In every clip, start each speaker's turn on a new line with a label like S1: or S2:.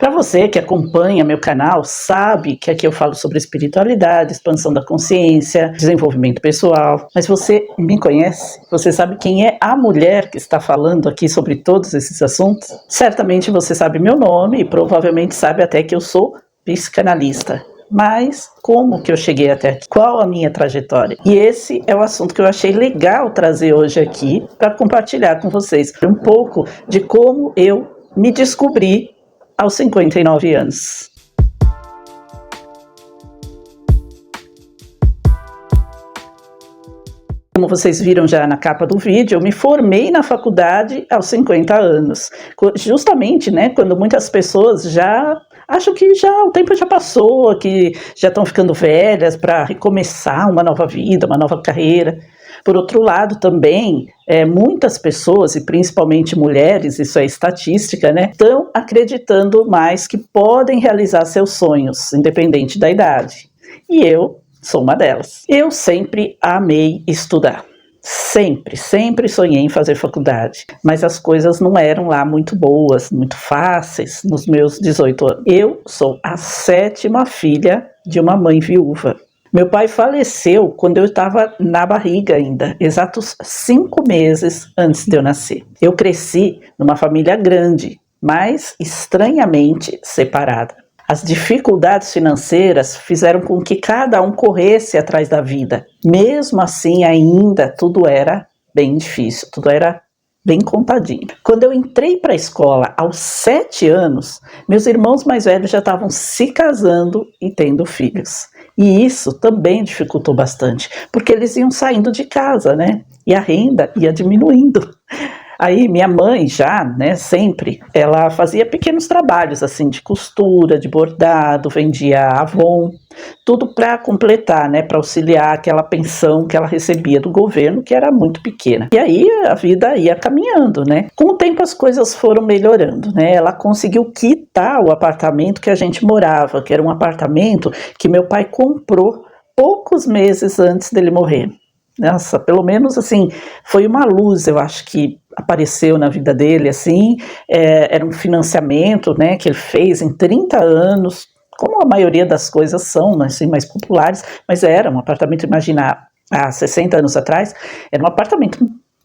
S1: Para você que acompanha meu canal, sabe que aqui eu falo sobre espiritualidade, expansão da consciência, desenvolvimento pessoal. Mas você me conhece? Você sabe quem é a mulher que está falando aqui sobre todos esses assuntos? Certamente você sabe meu nome e provavelmente sabe até que eu sou psicanalista. Mas como que eu cheguei até aqui? Qual a minha trajetória? E esse é o assunto que eu achei legal trazer hoje aqui para compartilhar com vocês um pouco de como eu me descobri aos 59 anos. Como vocês viram já na capa do vídeo, eu me formei na faculdade aos 50 anos. Justamente, né, quando muitas pessoas já acham que o tempo já passou, que já estão ficando velhas para recomeçar uma nova vida, uma nova carreira. Por outro lado, também, muitas pessoas, e principalmente mulheres, isso é estatística, né, estão acreditando mais que podem realizar seus sonhos, independente da idade. E eu sou uma delas. Eu sempre amei estudar. Sempre sonhei em fazer faculdade, mas as coisas não eram lá muito boas, muito fáceis nos meus 18 anos. Eu sou a 7ª filha de uma mãe viúva. Meu pai faleceu quando eu estava na barriga ainda, exatos 5 meses antes de eu nascer. Eu cresci numa família grande, mas estranhamente separada. As dificuldades financeiras fizeram com que cada um corresse atrás da vida. Mesmo assim, ainda tudo era bem difícil, tudo era bem contadinho. Quando eu entrei para a escola aos 7 anos, meus irmãos mais velhos já estavam se casando e tendo filhos. E isso também dificultou bastante, porque eles iam saindo de casa, né? E a renda ia diminuindo. Aí minha mãe já, né, sempre, ela fazia pequenos trabalhos assim de costura, de bordado, vendia Avon, tudo para completar, né, para auxiliar aquela pensão que ela recebia do governo, que era muito pequena. E aí a vida ia caminhando, né? Com o tempo as coisas foram melhorando, né? Ela conseguiu quitar o apartamento que a gente morava, que era um apartamento que meu pai comprou poucos meses antes dele morrer. Nossa, pelo menos assim, foi uma luz, eu acho que apareceu na vida dele, assim, era um financiamento, né, que ele fez em 30 anos, como a maioria das coisas são, assim, mais populares, mas era um apartamento, imagina, há 60 anos atrás, era um apartamento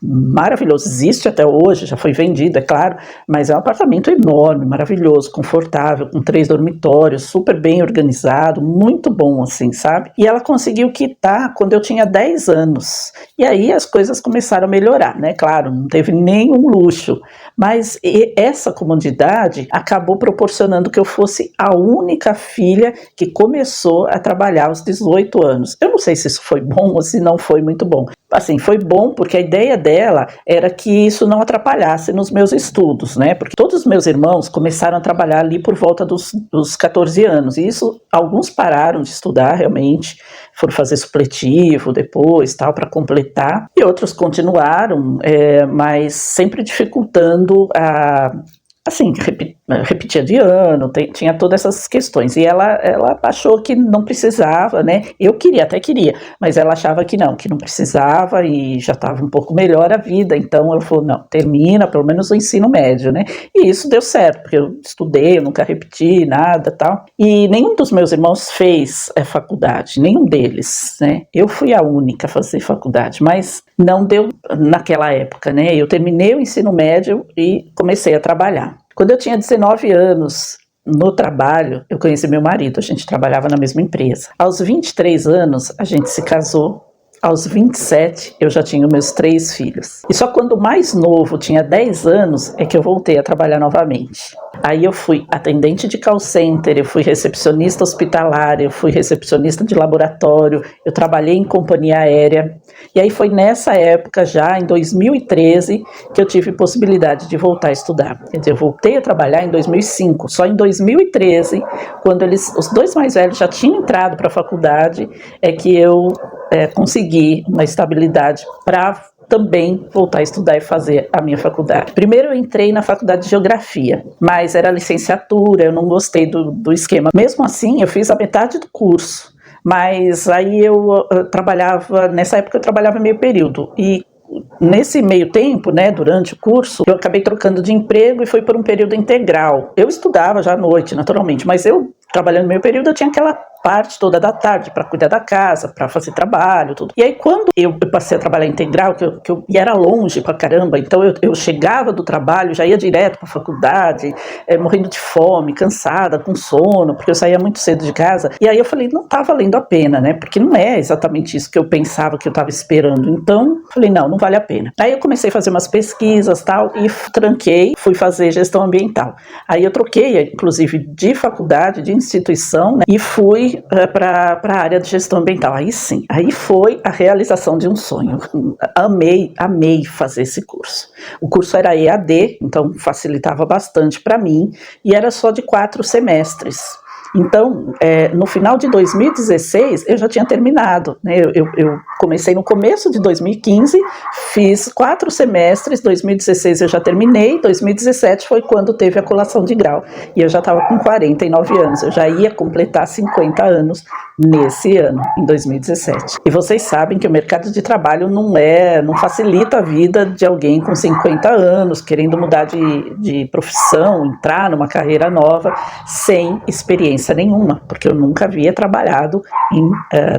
S1: maravilhoso, existe até hoje, já foi vendido, é claro, mas é um apartamento enorme, maravilhoso, confortável, com 3 dormitórios, super bem organizado, muito bom assim, sabe? E ela conseguiu quitar quando eu tinha 10 anos, e aí as coisas começaram a melhorar, né? Claro, não teve nenhum luxo, mas essa comodidade acabou proporcionando que eu fosse a única filha que começou a trabalhar aos 18 anos. Eu não sei se isso foi bom ou se não foi muito bom. Assim, foi bom porque a ideia dela era que isso não atrapalhasse nos meus estudos, né? Porque todos os meus irmãos começaram a trabalhar ali por volta dos 14 anos. E isso, alguns pararam de estudar realmente, foram fazer supletivo depois, tal, para completar. E outros continuaram, mas sempre dificultando assim, repetia de ano, tinha todas essas questões, e ela achou que não precisava, né, eu até queria, mas ela achava que não precisava, e já estava um pouco melhor a vida, então ela falou, não, termina pelo menos o ensino médio, né, e isso deu certo, porque eu estudei, eu nunca repeti nada, tal, e nenhum dos meus irmãos fez faculdade, nenhum deles, né, eu fui a única a fazer faculdade, mas não deu naquela época, né, eu terminei o ensino médio e comecei a trabalhar. Quando eu tinha 19 anos, no trabalho, eu conheci meu marido, a gente trabalhava na mesma empresa. Aos 23 anos, a gente se casou. Aos 27, eu já tinha meus 3 filhos. E só quando o mais novo tinha 10 anos, é que eu voltei a trabalhar novamente. Aí eu fui atendente de call center, eu fui recepcionista hospitalar, eu fui recepcionista de laboratório, eu trabalhei em companhia aérea. E aí foi nessa época, já em 2013, que eu tive possibilidade de voltar a estudar. Quer dizer, eu voltei a trabalhar em 2005, só em 2013, quando os 2 mais velhos já tinham entrado para a faculdade, é que eu consegui uma estabilidade para também voltar a estudar e fazer a minha faculdade. Primeiro eu entrei na faculdade de Geografia, mas era licenciatura, eu não gostei do esquema. Mesmo assim, eu fiz a metade do curso, mas aí eu trabalhava, nessa época eu trabalhava meio período, e nesse meio tempo, né, durante o curso, eu acabei trocando de emprego e fui por um período integral. Eu estudava já à noite, naturalmente, mas eu, trabalhando no meio período, eu tinha aquela parte toda da tarde para cuidar da casa, para fazer trabalho, tudo. E aí quando eu passei a trabalhar integral, e era longe pra caramba, então eu chegava do trabalho, já ia direto para a faculdade, morrendo de fome, cansada, com sono, porque eu saía muito cedo de casa. E aí eu falei, não tá valendo a pena, né? Porque não é exatamente isso que eu pensava que eu estava esperando. Então, falei, não vale a pena. Aí eu comecei a fazer umas pesquisas, tal, e tranquei, fui fazer gestão ambiental. Aí eu troquei, inclusive, de faculdade, de instituição, né, e fui para a área de gestão ambiental. Aí sim, aí foi a realização de um sonho. Amei fazer esse curso. O curso era EAD, então facilitava bastante para mim, e era só de 4 semestres. Então, no final de 2016, eu já tinha terminado, né? Eu comecei no começo de 2015, fiz 4 semestres, 2016 eu já terminei, 2017 foi quando teve a colação de grau, e eu já estava com 49 anos, eu já ia completar 50 anos nesse ano, em 2017. E vocês sabem que o mercado de trabalho não facilita a vida de alguém com 50 anos, querendo mudar de profissão, entrar numa carreira nova, sem experiência nenhuma, porque eu nunca havia trabalhado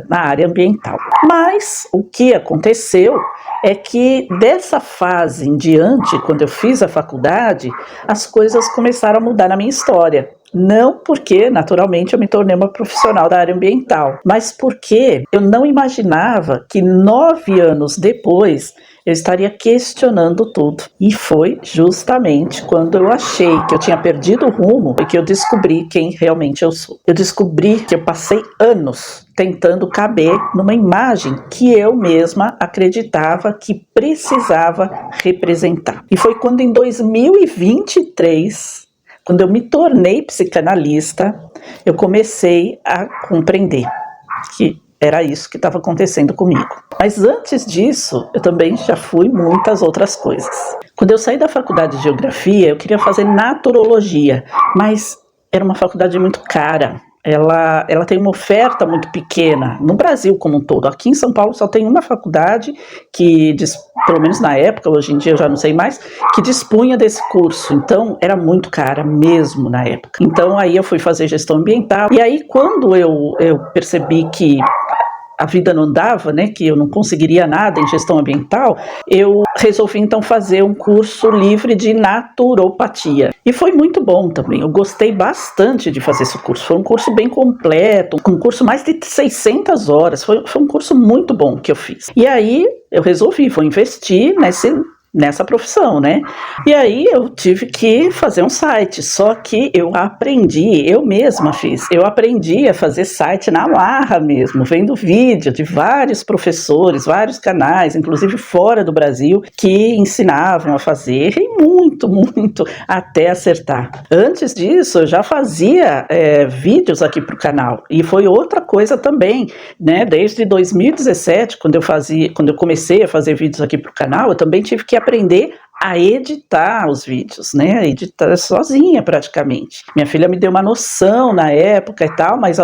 S1: na área ambiental. Mas o que aconteceu é que dessa fase em diante, quando eu fiz a faculdade, as coisas começaram a mudar na minha história. Não porque, naturalmente, eu me tornei uma profissional da área ambiental, mas porque eu não imaginava que 9 anos depois eu estaria questionando tudo. E foi justamente quando eu achei que eu tinha perdido o rumo e que eu descobri quem realmente eu sou. Eu descobri que eu passei anos tentando caber numa imagem que eu mesma acreditava que precisava representar. E foi quando em 2023, quando eu me tornei psicanalista, eu comecei a compreender que era isso que estava acontecendo comigo. Mas antes disso, eu também já fui muitas outras coisas. Quando eu saí da faculdade de Geografia, eu queria fazer Naturologia, mas era uma faculdade muito cara. Ela tem uma oferta muito pequena no Brasil como um todo. Aqui em São Paulo só tem uma faculdade que, pelo menos na época, hoje em dia eu já não sei mais, que dispunha desse curso. Então era muito cara mesmo na época. Então aí eu fui fazer gestão ambiental. E aí quando eu percebi que a vida não dava, né, que eu não conseguiria nada em gestão ambiental, eu resolvi então fazer um curso livre de naturopatia. E foi muito bom também, eu gostei bastante de fazer esse curso, foi um curso bem completo, um curso mais de 600 horas, foi um curso muito bom que eu fiz. E aí eu resolvi, vou investir nessa profissão, né? E aí eu tive que fazer um site, só que eu mesma fiz, eu aprendi a fazer site na marra mesmo, vendo vídeo de vários professores, vários canais, inclusive fora do Brasil, que ensinavam a fazer, e muito, até acertar. Antes disso, eu já fazia vídeos aqui para o canal, e foi outra coisa também, né? Desde 2017, quando eu comecei a fazer vídeos aqui para o canal, eu também tive que aprender a editar os vídeos, né? Editar sozinha praticamente. Minha filha me deu uma noção na época e tal, mas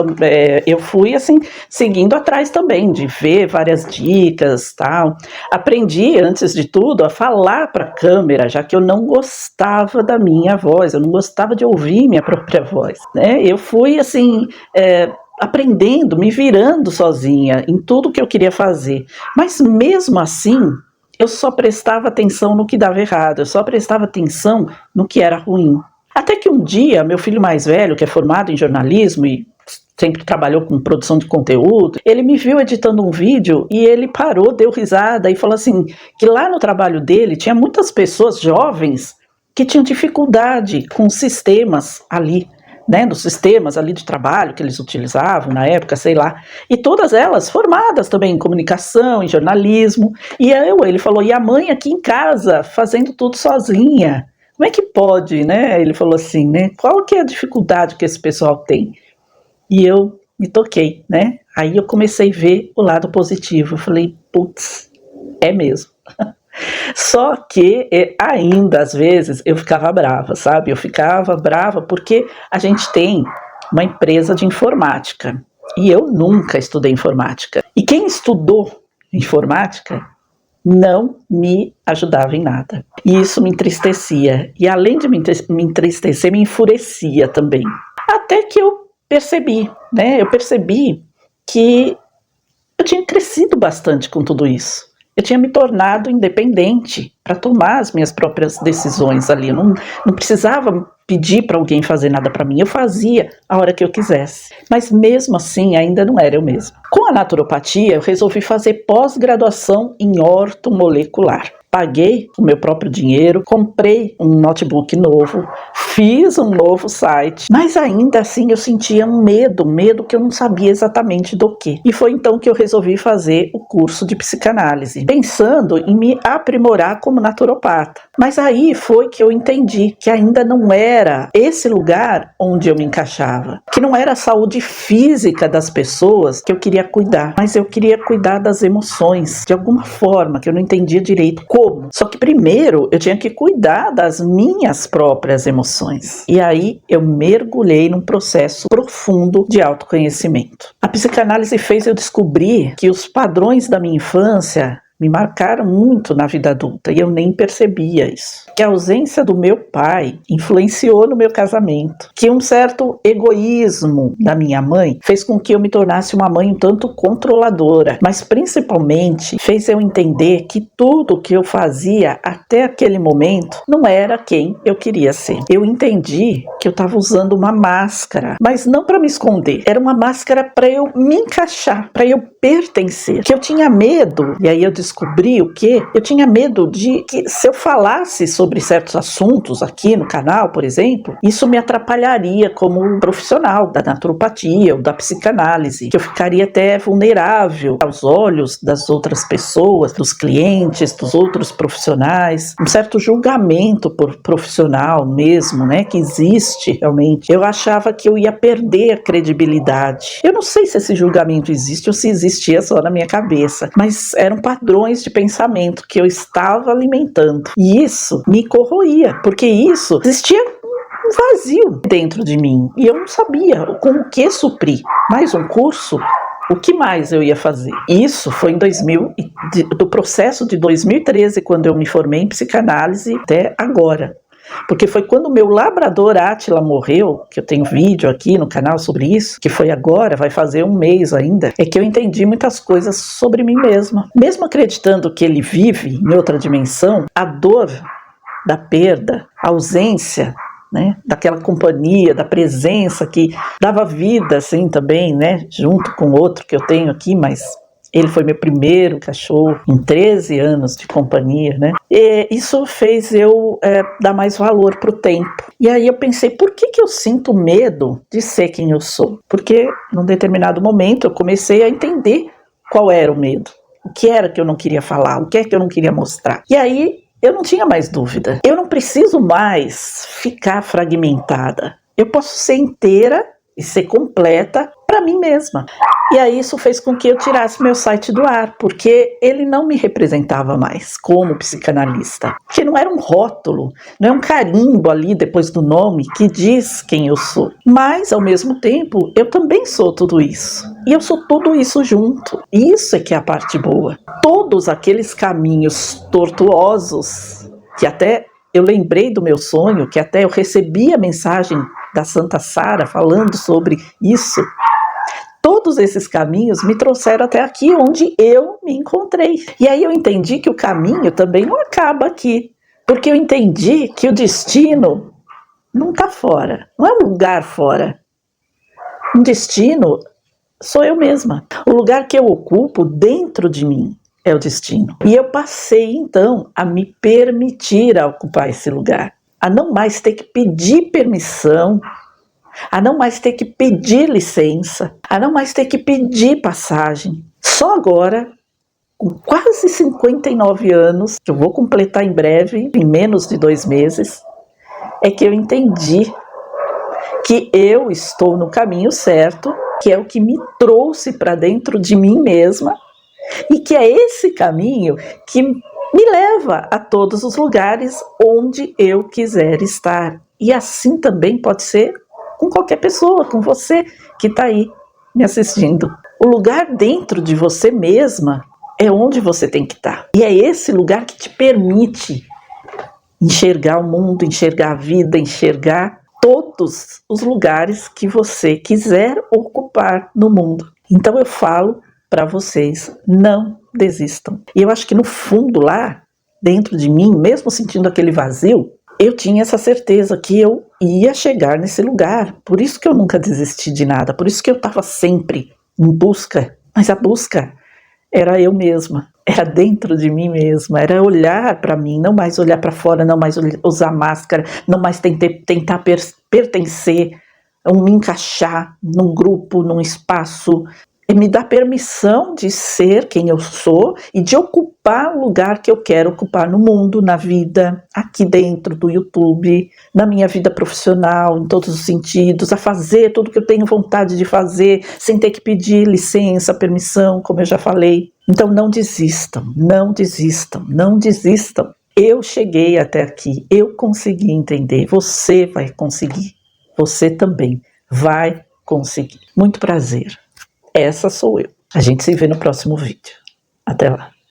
S1: eu fui assim seguindo atrás também de ver várias dicas, tal. Aprendi antes de tudo a falar para a câmera, já que eu não gostava da minha voz, eu não gostava de ouvir minha própria voz, né? Eu fui assim aprendendo, me virando sozinha em tudo que eu queria fazer, mas mesmo assim eu só prestava atenção no que dava errado, eu só prestava atenção no que era ruim. Até que um dia, meu filho mais velho, que é formado em jornalismo e sempre trabalhou com produção de conteúdo, ele me viu editando um vídeo e ele parou, deu risada e falou assim, que lá no trabalho dele tinha muitas pessoas jovens que tinham dificuldade com sistemas ali, né, dos sistemas ali de trabalho que eles utilizavam na época, sei lá, e todas elas formadas também em comunicação, em jornalismo, e ele falou, e a mãe aqui em casa fazendo tudo sozinha, como é que pode, né, ele falou assim, né, qual que é a dificuldade que esse pessoal tem? E eu me toquei, né, aí eu comecei a ver o lado positivo, eu falei, putz, é mesmo. Só que ainda às vezes eu ficava brava, sabe? Eu ficava brava porque a gente tem uma empresa de informática e eu nunca estudei informática. E quem estudou informática não me ajudava em nada. E isso me entristecia. E além de me entristecer, me enfurecia também. Até que eu percebi, né? Eu percebi que eu tinha crescido bastante com tudo isso. Eu tinha me tornado independente para tomar as minhas próprias decisões ali. Eu não precisava pedir para alguém fazer nada para mim. Eu fazia a hora que eu quisesse. Mas mesmo assim, ainda não era eu mesma. Com a naturopatia, eu resolvi fazer pós-graduação em ortomolecular. Paguei o meu próprio dinheiro, comprei um notebook novo, fiz um novo site, mas ainda assim eu sentia um medo que eu não sabia exatamente do que. E foi então que eu resolvi fazer o curso de psicanálise, pensando em me aprimorar como naturopata. Mas aí foi que eu entendi que ainda não era esse lugar onde eu me encaixava, que não era a saúde física das pessoas que eu queria cuidar, mas eu queria cuidar das emoções, de alguma forma, que eu não entendia direito como. Só que primeiro eu tinha que cuidar das minhas próprias emoções. E aí eu mergulhei num processo profundo de autoconhecimento. A psicanálise fez eu descobrir que os padrões da minha infância me marcaram muito na vida adulta e eu nem percebia isso. Que a ausência do meu pai influenciou no meu casamento. Que um certo egoísmo da minha mãe fez com que eu me tornasse uma mãe um tanto controladora. Mas principalmente fez eu entender que tudo que eu fazia até aquele momento não era quem eu queria ser. Eu entendi que eu estava usando uma máscara, mas não para me esconder. Era uma máscara para eu me encaixar, para eu pertencer. Que eu tinha medo, e aí eu descobri o quê? Eu tinha medo de que se eu falasse sobre certos assuntos aqui no canal, por exemplo, isso me atrapalharia como profissional da naturopatia ou da psicanálise, que eu ficaria até vulnerável aos olhos das outras pessoas, dos clientes, dos outros profissionais, um certo julgamento por profissional mesmo, né, que existe realmente. Eu achava que eu ia perder a credibilidade. Eu não sei se esse julgamento existe ou se existia só na minha cabeça, mas eram padrões de pensamento que eu estava alimentando. E isso me corroía, porque isso existia um vazio dentro de mim. E eu não sabia com o que suprir. Mais um curso? O que mais eu ia fazer? Isso foi em do processo de 2013, quando eu me formei em psicanálise, até agora. Porque foi quando o meu labrador Átila morreu, que eu tenho vídeo aqui no canal sobre isso, que foi agora, vai fazer um mês ainda, é que eu entendi muitas coisas sobre mim mesma. Mesmo acreditando que ele vive em outra dimensão, a dor da perda, a ausência, né, daquela companhia, da presença que dava vida assim também, né, junto com outro que eu tenho aqui, mas ele foi meu primeiro cachorro em 13 anos de companhia, né? E isso fez eu dar mais valor pro tempo. E aí eu pensei, por que eu sinto medo de ser quem eu sou? Porque num determinado momento eu comecei a entender qual era o medo. O que era que eu não queria falar, o que é que eu não queria mostrar. E aí eu não tinha mais dúvida. Eu não preciso mais ficar fragmentada. Eu posso ser inteira e ser completa para mim mesma. E aí isso fez com que eu tirasse meu site do ar, porque ele não me representava mais como psicanalista. Que não era um rótulo, não é um carimbo ali depois do nome que diz quem eu sou. Mas, ao mesmo tempo, eu também sou tudo isso. E eu sou tudo isso junto. Isso é que é a parte boa. Todos aqueles caminhos tortuosos, que até eu lembrei do meu sonho, que até eu recebi a mensagem da Santa Sara falando sobre isso, todos esses caminhos me trouxeram até aqui onde eu me encontrei. E aí eu entendi que o caminho também não acaba aqui, porque eu entendi que o destino não está fora, não é um lugar fora. Um destino sou eu mesma. O lugar que eu ocupo dentro de mim é o destino. E eu passei então a me permitir a ocupar esse lugar, a não mais ter que pedir permissão, a não mais ter que pedir licença, a não mais ter que pedir passagem. Só agora, com quase 59 anos, que eu vou completar em breve, em menos de 2 meses, é que eu entendi que eu estou no caminho certo, que é o que me trouxe para dentro de mim mesma, e que é esse caminho que me leva a todos os lugares onde eu quiser estar. E assim também pode ser com qualquer pessoa, com você que está aí me assistindo. O lugar dentro de você mesma é onde você tem que estar. E é esse lugar que te permite enxergar o mundo, enxergar a vida, enxergar todos os lugares que você quiser ocupar no mundo. Então eu falo para vocês, não desistam. E eu acho que no fundo lá, dentro de mim, mesmo sentindo aquele vazio, eu tinha essa certeza que eu ia chegar nesse lugar. Por isso que eu nunca desisti de nada, por isso que eu estava sempre em busca. Mas a busca era eu mesma, era dentro de mim mesma, era olhar para mim, não mais olhar para fora, não mais usar máscara, não mais tentar pertencer, ou me encaixar num grupo, num espaço, e me dar permissão de ser quem eu sou e de ocupar o lugar que eu quero ocupar no mundo, na vida, aqui dentro do YouTube, na minha vida profissional, em todos os sentidos, a fazer tudo que eu tenho vontade de fazer, sem ter que pedir licença, permissão, como eu já falei. Então não desistam, não desistam, não desistam. Eu cheguei até aqui, eu consegui entender, você vai conseguir, você também vai conseguir. Muito prazer. Essa sou eu. A gente se vê no próximo vídeo. Até lá.